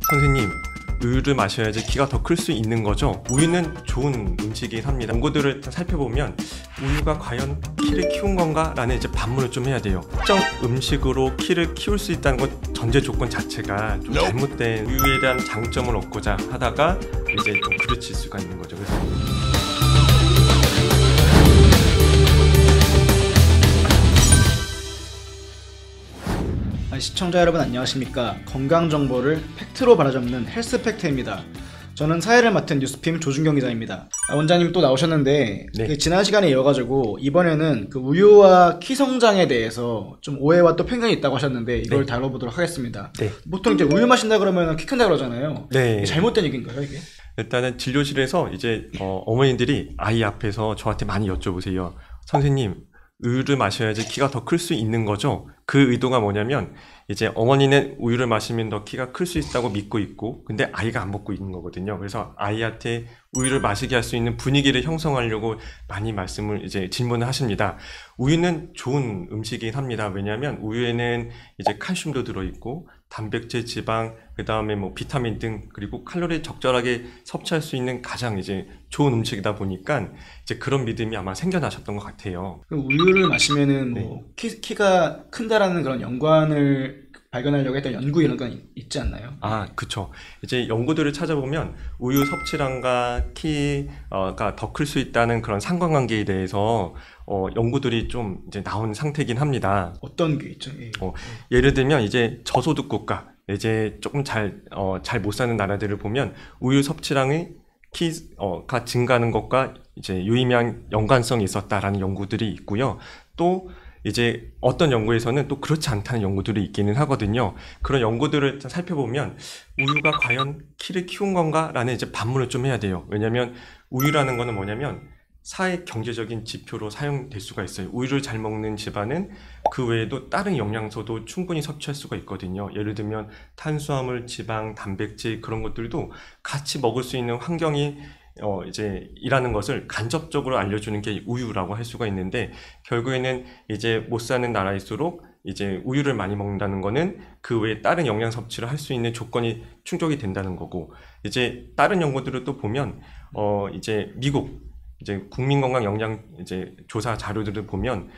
선생님, 우유를 마셔야지 키가 더 클 수 있는 거죠? 우유는 좋은 음식이긴 합니다. 연구들을 살펴보면 우유가 과연 키를 키운 건가? 라는 이제 반문을 좀 해야 돼요. 특정 음식으로 키를 키울 수 있다는 것 전제 조건 자체가 좀 잘못된 우유에 대한 장점을 얻고자 하다가 이제 좀 그르칠 수가 있는 거죠. 그래서 시청자 여러분 안녕하십니까. 건강정보를 팩트로 바로잡는 헬스팩트입니다. 저는 사회를 맡은 뉴스핌 조준경 기자입니다. 원장님 또 나오셨는데 네. 지난 시간에 이어가지고 이번에는 그 우유와 키 성장에 대해서 좀 오해와 또 편견이 있다고 하셨는데 이걸 다뤄보도록 하겠습니다. 네. 보통 이제 우유 마신다 그러면 키 큰다 그러잖아요. 네. 이게 잘못된 얘기인가요 이게? 일단은 진료실에서 이제 어머니들이 아이 앞에서 저한테 많이 여쭤보세요. 선생님, 우유를 마셔야지 키가 더 클 수 있는 거죠? 그 의도가 뭐냐면 이제 어머니는 우유를 마시면 더 키가 클 수 있다고 믿고 있고 근데 아이가 안 먹고 있는 거거든요. 그래서 아이한테 우유를 마시게 할 수 있는 분위기를 형성하려고 많이 말씀을 이제 질문을 하십니다. 우유는 좋은 음식이긴 합니다. 왜냐하면 우유에는 이제 칼슘도 들어있고 단백질, 지방, 그 다음에 뭐 비타민 등 그리고 칼로리 적절하게 섭취할 수 있는 가장 이제 좋은 음식이다 보니까 이제 그런 믿음이 아마 생겨나셨던 것 같아요. 그럼 우유를 마시면은 뭐 키가 큰다라는 그런 연관을 발견하려고 했던 연구 이런 건 있지 않나요? 아, 그쵸. 이제 연구들을 찾아보면 우유 섭취량과 키가 더 클 수 있다는 그런 상관관계에 대해서 연구들이 좀 이제 나온 상태이긴 합니다. 어떤 게 있죠? 예를 들면 이제 저소득 국가, 이제 조금 잘 못 사는 나라들을 보면 우유 섭취량이 키가 증가하는 것과 이제 유의미한 연관성이 있었다라는 연구들이 있고요. 또 이제 어떤 연구에서는 또 그렇지 않다는 연구들이 있기는 하거든요. 그런 연구들을 살펴보면 우유가 과연 키를 키운 건가? 라는 이제 반문을 좀 해야 돼요. 왜냐면 우유라는 거는 뭐냐면 사회 경제적인 지표로 사용될 수가 있어요. 우유를 잘 먹는 집안은 그 외에도 다른 영양소도 충분히 섭취할 수가 있거든요. 예를 들면 탄수화물, 지방, 단백질 그런 것들도 같이 먹을 수 있는 환경이 이제 이라는 것을 간접적으로 알려주는 게 우유라고 할 수가 있는데 결국에는 이제 못 사는 나라일수록 이제 우유를 많이 먹는다는 거는 그 외에 다른 영양 섭취를 할 수 있는 조건이 충족이 된다는 거고 이제 다른 연구들을 또 보면 이제 미국 이제 국민건강 영양 이제 조사 자료들을 보면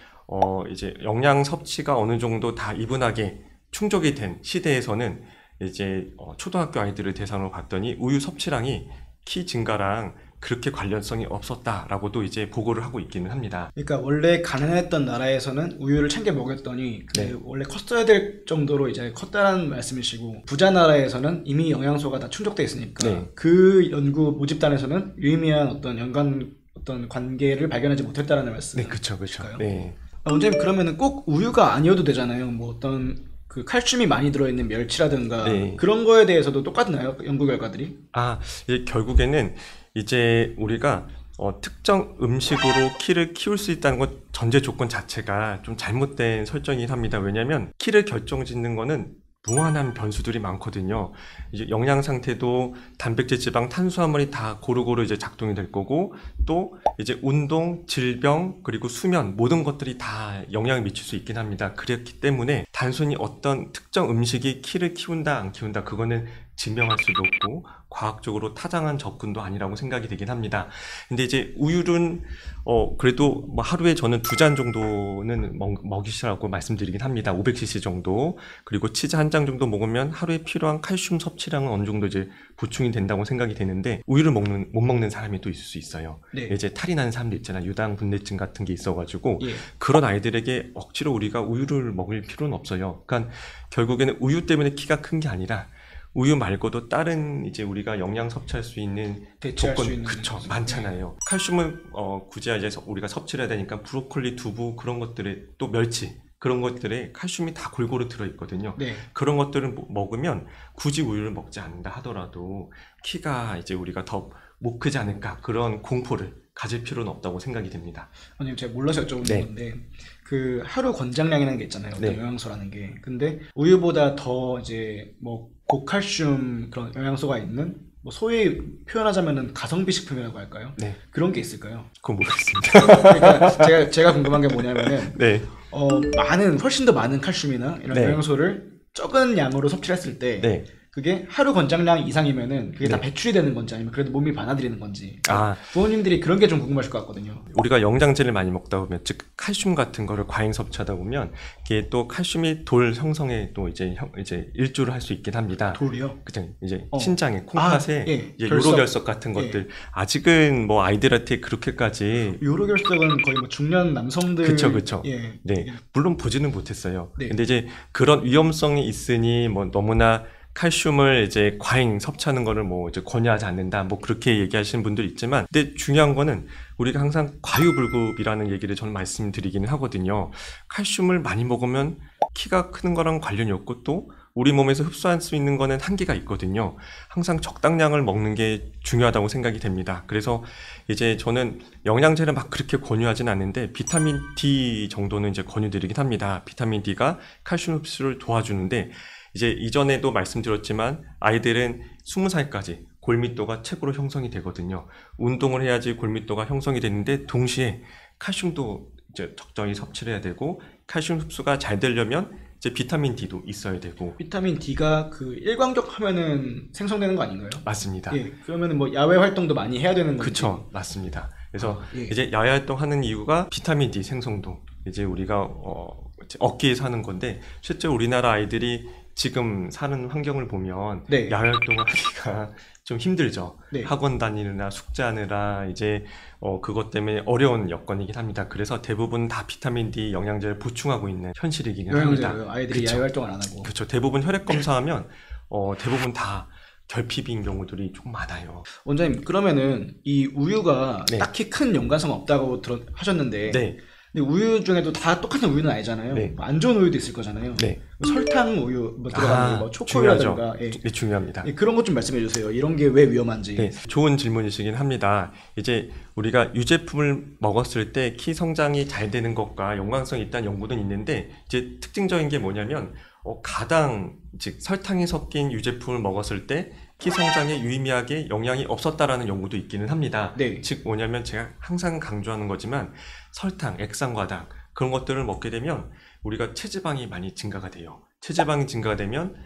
이제 영양 섭취가 어느 정도 다 이분하게 충족이 된 시대에서는 이제 초등학교 아이들을 대상으로 봤더니 우유 섭취량이 키 증가랑 그렇게 관련성이 없었다라고도 이제 보고를 하고 있기는 합니다. 그러니까 원래 가난했던 나라에서는 우유를 챙겨 먹였더니 원래 컸어야 될 정도로 이제 컸다라는 말씀이시고 부자 나라에서는 이미 영양소가 다 충족돼 있으니까 그 연구 모집단에서는 유의미한 어떤 관계를 발견하지 못했다라는 말씀. 네, 그렇죠. 네. 원장님 그러면은 꼭 우유가 아니어도 되잖아요. 뭐 어떤 그 칼슘이 많이 들어있는 멸치라든가 그런 거에 대해서도 똑같나요? 연구 결과들이? 결국에는 이제 우리가 특정 음식으로 키를 키울 수 있다는 것 전제 조건 자체가 좀 잘못된 설정이긴 합니다. 왜냐하면 키를 결정짓는 거는 무한한 변수들이 많거든요. 이제 영양 상태도 단백질, 지방, 탄수화물이 다 고루고루 이제 작동이 될 거고 또 이제 운동, 질병, 그리고 수면 모든 것들이 다 영향을 미칠 수 있긴 합니다. 그렇기 때문에 단순히 어떤 특정 음식이 키를 키운다 안 키운다 그거는 증명할 수도 없고 과학적으로 타당한 접근도 아니라고 생각이 되긴 합니다. 근데 이제 우유는 그래도 뭐 하루에 저는 2잔 정도는 먹이시라고 말씀드리긴 합니다. 500cc 정도. 그리고 치즈 한 장 정도 먹으면 하루에 필요한 칼슘 섭취량은 어느 정도 이제 보충이 된다고 생각이 되는데 우유를 못 먹는 사람이 또 있을 수 있어요. 이제 탈이 나는 사람들 있잖아요. 유당 분내증 같은 게 있어가지고 그런 아이들에게 억지로 우리가 우유를 먹일 필요는 없어요. 그러니까 결국에는 우유 때문에 키가 큰 게 아니라 우유 말고도 다른 이제 우리가 영양 섭취할 수 있는 조건 많잖아요. 칼슘을 굳이 이제 우리가 섭취를 해야 되니까 브로콜리, 두부 그런 것들에 또 멸치 그런 것들에 칼슘이 다 골고루 들어있거든요. 그런 것들을 먹으면 굳이 우유를 먹지 않는다 하더라도 키가 이제 우리가 더 못 크지 않을까 그런 공포를 가질 필요는 없다고 생각이 됩니다. 아니 제가 몰라서 여쭤보는 건데 그 하루 권장량이라는 게 있잖아요. 영양소라는 게. 근데 우유보다 더 이제 뭐 고칼슘 그런 영양소가 있는 뭐 소위 표현하자면은 가성비 식품이라고 할까요? 그런 게 있을까요? 그건 모르겠습니다. 그러니까 제가 궁금한 게 뭐냐면은 훨씬 더 많은 칼슘이나 이런 영양소를 적은 양으로 섭취했을 때 그게 하루 권장량 이상이면은 그게 다 네. 배출이 되는 건지 아니면 그래도 몸이 받아들이는 건지 아, 부모님들이 그런 게 좀 궁금하실 것 같거든요. 우리가 영양제를 많이 먹다 보면, 즉 칼슘 같은 거를 과잉 섭취하다 보면 이게 또 칼슘이 돌 형성에 또 이제 일조를 할 수 있긴 합니다. 돌이요? 그죠? 이제 신장에 아, 콩팥에 예. 이제 결석. 요로결석 같은 것들 아직은 뭐 아이들한테 그렇게까지 요로결석은 거의 뭐 중년 남성들 그쵸. 예. 네, 물론 보지는 못했어요. 네. 근데 이제 그런 위험성이 있으니 뭐 너무나 칼슘을 이제 과잉 섭취하는 거를 뭐 이제 권유하지 않는다. 뭐 그렇게 얘기하시는 분들 있지만, 근데 중요한 거는 우리가 항상 과유불급이라는 얘기를 저는 말씀드리기는 하거든요. 칼슘을 많이 먹으면 키가 크는 거랑 관련이 없고 또 우리 몸에서 흡수할 수 있는 거는 한계가 있거든요. 항상 적당량을 먹는 게 중요하다고 생각이 됩니다. 그래서 이제 저는 영양제를 막 그렇게 권유하진 않는데 비타민 D 정도는 이제 권유드리긴 합니다. 비타민 D가 칼슘 흡수를 도와주는데, 이제 이전에도 말씀드렸지만 아이들은 20살까지 골밀도가 최고로 형성이 되거든요. 운동을 해야지 골밀도가 형성이 되는데 동시에 칼슘도 이제 적정히 섭취를 해야 되고, 칼슘 흡수가 잘 되려면 이제 비타민 D도 있어야 되고. 비타민 D가 그 일광욕 하면은 생성되는 거 아닌가요? 맞습니다. 예. 그러면은 뭐 야외 활동도 많이 해야 되는 건지. 그쵸, 맞습니다. 그래서 예. 이제 야외 활동하는 이유가 비타민 D 생성도 이제 우리가 이제 얻기 위해서 하는 건데, 실제 우리나라 아이들이 지금 사는 환경을 보면 네. 야외 활동을 하기가 좀 힘들죠. 네. 학원 다니느라 숙제하느라 이제 그것 때문에 어려운 여건이긴 합니다. 그래서 대부분 다 비타민 D 영양제를 보충하고 있는 현실이긴 합니다. 영양제로요. 아이들이 그쵸. 야외 활동을 안 하고. 그렇죠. 대부분 혈액 검사하면 대부분 다 결핍인 경우들이 조금 많아요. 원장님 그러면은 이 우유가 네. 딱히 큰 연관성 없다고 하셨는데 네, 근데 우유 중에도 다 똑같은 우유는 아니잖아요. 네. 뭐안 좋은 우유도 있을 거잖아요. 네. 설탕 우유 뭐 들어가는 뭐 초코우유라든가 예. 네, 중요합니다. 예, 그런 것 좀 말씀해 주세요. 이런 게 왜 위험한지. 네, 좋은 질문이시긴 합니다. 이제 우리가 유제품을 먹었을 때 키 성장이 잘 되는 것과 연관성이 있다는 연구는 있는데, 이제 특징적인 게 뭐냐면 가당, 즉 설탕이 섞인 유제품을 먹었을 때 키 성장에 유의미하게 영향이 없었다라는 연구도 있기는 합니다. 네. 즉 뭐냐면 제가 항상 강조하는 거지만 설탕, 액상과당 그런 것들을 먹게 되면 우리가 체지방이 많이 증가가 돼요. 체지방이 증가가 되면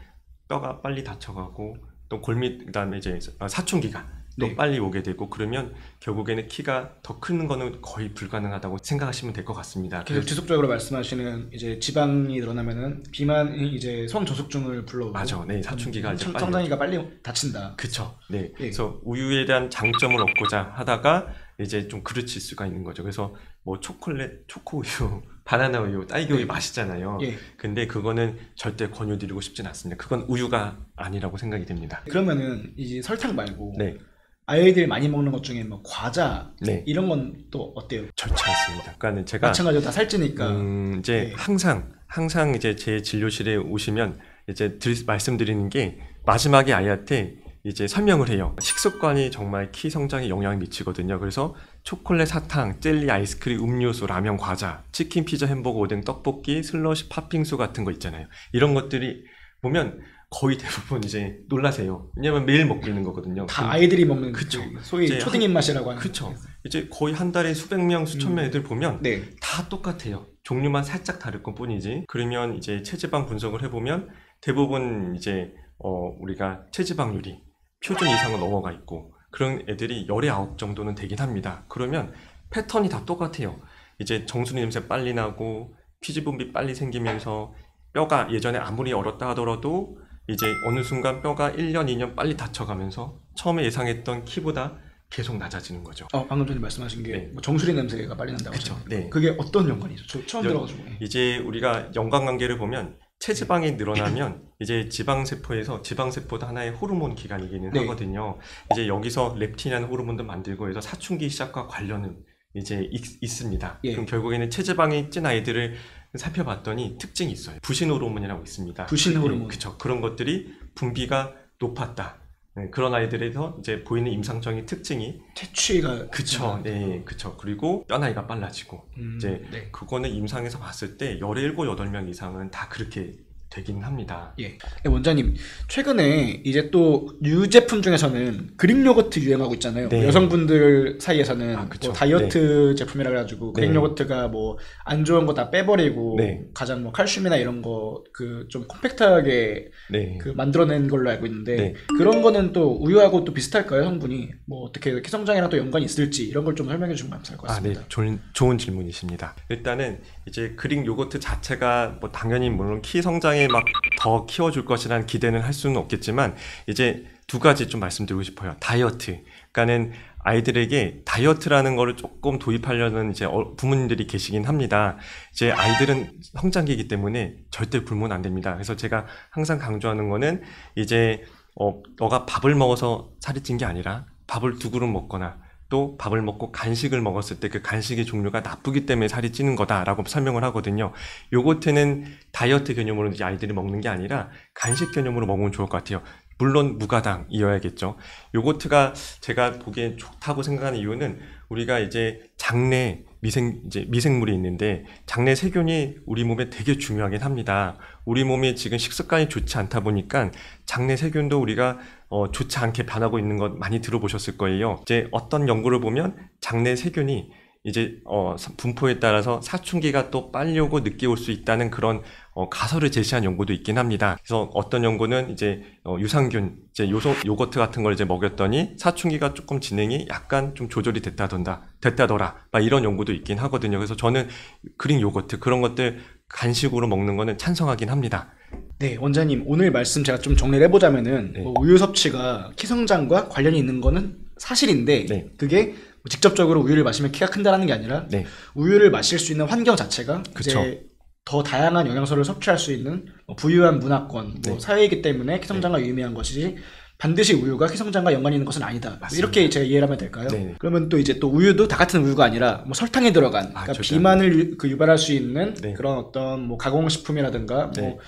뼈가 빨리 다쳐가고 또 그다음에 이제 사춘기가 또 네. 빨리 오게 되고, 그러면 결국에는 키가 더 크는 거는 거의 불가능하다고 생각하시면 될 것 같습니다. 계속 지속적으로 말씀하시는 이제 지방이 늘어나면은 비만이 이제 성저숙증을 불러오고 맞아, 네, 사춘기가 이제 빨리 성장기가 빨리 다친다. 그쵸. 네. 예. 그래서 우유에 대한 장점을 얻고자 하다가 이제 좀 그르칠 수가 있는 거죠. 그래서 뭐 초콜릿, 초코우유, 바나나 우유, 딸기 우유 네. 맛있잖아요. 예. 근데 그거는 절대 권유드리고 싶진 않습니다. 그건 우유가 아니라고 생각이 됩니다. 그러면은 이제 설탕 말고 네. 아이들 많이 먹는 것 중에 뭐 과자 네. 이런 건 또 어때요? 좋지 않습니다. 그러니까 제가 마찬가지로 다 살찌니까. 이제 네. 항상 이제 제 진료실에 오시면 이제 말씀드리는 게, 마지막에 아이한테 이제 설명을 해요. 식습관이 정말 키 성장에 영향을 미치거든요. 그래서 초콜릿, 사탕, 젤리, 아이스크림, 음료수, 라면, 과자, 치킨, 피자, 햄버거, 오뎅, 떡볶이, 슬러시, 팥빙수 같은 거 있잖아요. 이런 것들이 보면 거의 대부분 이제 놀라세요. 왜냐면 매일 먹고 있는 거거든요. 다 아이들이 먹는 그쵸. 그 소위 이제 초딩 입맛이라고 하는. 그쵸. 이제 거의 한 달에 수백 명, 수천 명 애들 보면 네. 다 똑같아요. 종류만 살짝 다를 것 뿐이지. 그러면 이제 체지방 분석을 해보면 대부분 이제 우리가 체지방률이 표준 이상은 넘어가 있고, 그런 애들이 19 정도는 되긴 합니다. 그러면 패턴이 다 똑같아요. 이제 정수리 냄새 빨리 나고 피지분비 빨리 생기면서 뼈가 예전에 아무리 얼었다 하더라도 이제 어느 순간 뼈가 1년, 2년 빨리 다쳐가면서 처음에 예상했던 키보다 계속 낮아지는 거죠. 방금 전에 말씀하신 게 네. 뭐 정수리 냄새가 빨리 난다고 그쵸. 하셨죠. 네. 그게 어떤 연관이죠? 저 처음 들어가지고. 이제 우리가 연관관계를 보면 체지방이 늘어나면 이제 지방세포에서, 지방세포도 하나의 호르몬 기관이기는 네. 하거든요. 이제 여기서 렙틴이라는 호르몬도 만들고 해서 사춘기 시작과 관련은 이제 있습니다. 예. 그럼 결국에는 체지방이 찐 아이들을 살펴봤더니 특징이 있어요. 부신 호르몬이라고 있습니다. 부신 호르몬. 그렇죠. 그런 것들이 분비가 높았다. 네, 그런 아이들에서 이제 보이는 임상적인 특징이 퇴취가. 그쵸, 네, 그쵸. 그리고 뼈 나이가 빨라지고, 이제 네. 그거는 임상에서 봤을 때 17, 8명 이상은 다 그렇게 되긴 합니다. 예. 네, 원장님 최근에 이제 또 유제품 중에서는 그릭 요거트 유행하고 있잖아요. 네. 여성분들 사이에서는 그쵸. 다이어트 제품이라 그래가지고 그릭 네. 요거트가 뭐 안 좋은 거 다 빼버리고 네. 가장 뭐 칼슘이나 이런 거 그 좀 컴팩트하게 네. 그 만들어낸 걸로 알고 있는데 네. 그런 거는 또 우유하고 또 비슷할까요, 성분이? 뭐 어떻게 키성장이랑 또 연관이 있을지 이런 걸 좀 설명해 주시면 감사할 것 같습니다. 네. 좋은 질문이십니다. 일단은 이제 그릭 요거트 자체가 뭐 당연히 물론 키 성장에 막 더 키워줄 것이라는 기대는 할 수는 없겠지만 이제 두 가지 좀 말씀드리고 싶어요. 다이어트. 그러니까는 아이들에게 다이어트라는 거를 조금 도입하려는 이제 부모님들이 계시긴 합니다. 이제 아이들은 성장기이기 때문에 절대 굶으면 안 됩니다. 그래서 제가 항상 강조하는 거는 이제 너가 밥을 먹어서 살이 찐 게 아니라 밥을 2그릇 먹거나 또 밥을 먹고 간식을 먹었을 때 그 간식의 종류가 나쁘기 때문에 살이 찌는 거다라고 설명을 하거든요. 요거트는 다이어트 개념으로 이제 아이들이 먹는 게 아니라 간식 개념으로 먹으면 좋을 것 같아요. 물론 무가당이어야겠죠. 요거트가 제가 보기엔 좋다고 생각하는 이유는 우리가 이제 장내 미생물이 있는데 장내 세균이 우리 몸에 되게 중요하긴 합니다. 우리 몸이 지금 식습관이 좋지 않다 보니까 장내 세균도 우리가 좋지 않게 변하고 있는 것 많이 들어보셨을 거예요. 이제 어떤 연구를 보면 장내 세균이 이제 분포에 따라서 사춘기가 또 빨리 오고 늦게 올 수 있다는 그런 가설을 제시한 연구도 있긴 합니다. 그래서 어떤 연구는 이제 유산균, 이제 요거트 같은 걸 이제 먹였더니 사춘기가 조금 진행이 약간 좀 조절이 됐다더라. 막 이런 연구도 있긴 하거든요. 그래서 저는 그릭 요거트 그런 것들 간식으로 먹는 거는 찬성하긴 합니다. 네, 원장님 오늘 말씀 제가 좀 정리를 해보자면은 네. 뭐 우유 섭취가 키 성장과 관련이 있는 거는 사실인데 네. 그게 직접적으로 우유를 마시면 키가 큰다라는 게 아니라 네. 우유를 마실 수 있는 환경 자체가 그쵸. 이제 더 다양한 영양소를 섭취할 수 있는 부유한 문화권, 네. 사회이기 때문에 키 성장과 유의미한 것이지 반드시 우유가 키 성장과 연관이 있는 것은 아니다. 맞습니다. 이렇게 제가 이해를 하면 될까요? 네. 그러면 또 이제 또 우유도 다 같은 우유가 아니라 뭐 설탕이 들어간 그러니까 절대 비만을 유발할 수 있는 네. 그런 어떤 뭐 가공식품이라든가 네. 뭐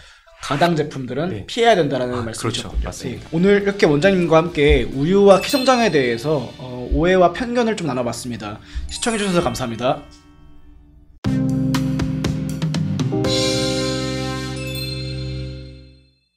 가당 제품들은 네. 피해야 된다라는 말씀이셨군요. 그렇죠. 맞습니다. 네. 오늘 이렇게 원장님과 함께 우유와 키 성장에 대해서 오해와 편견을 좀 나눠봤습니다. 시청해주셔서 감사합니다.